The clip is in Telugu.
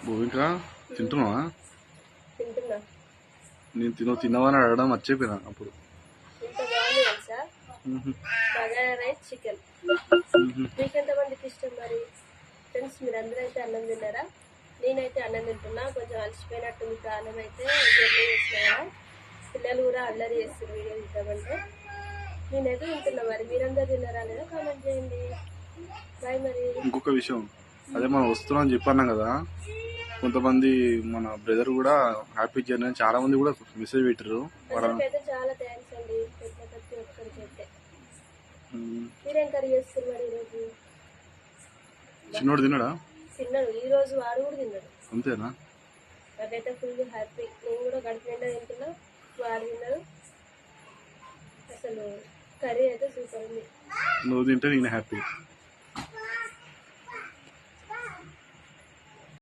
భూమిక తింటున్నావా? తింటున్నా. నేను తినవని అడగడం మర్చిపోయినా అప్పుడు. ఇంత బాగుంది తెలుసా? Bagara rice chicken. మీకు ఎంతమందికి ఇష్టం మరి? ఫ్రెండ్స్ మీరందరూ అయితే అన్నం తిన్నారా? నేనైతే అన్నం తింటున్నా. కొంచెం అలసిపోయినట్టుంది, ప్రాణం అయితే జర్నీ చేసిన కదా. పిల్లలు కూడా అల్లరి చేస్తారు వీడియో ఇద్దామంటే. నేనైతే తింటున్నా. మరి మీరందరూ తిన్నారా లేదా కామెంట్ చేయండి. బాయ్. మరి ఇంకొక విషయం, అదే మనం వస్తున్నాం అని చెప్పన్నాం కదా, కొంతమంది మన బ్రదర్ కూడా హ్యాపీ జర్నీ అని చాలా మంది కూడా మెసేజ్ పెట్టారు. అందరికైతే చాలా థ్యాంక్స్ అండి. ప్రతి ఒక్కరికి అయితే. మీరేం కర్రీ చేస్తారు మరి ఈరోజు? చిన్నోడు తిన్నాడా? తిన్నాడు. ఈ రోజు వాడు కూడా తిన్నాడు. అంతేనా? నాకైతే ఫుల్ హ్యాపీ. నేను కూడా కడుపు నిండా తింటున్నా, వాడు తిన్నాడు. అసలు కర్రీ అయితే సూపర్ ఉంది. నువ్వు తింటే నేను హ్యాపీ.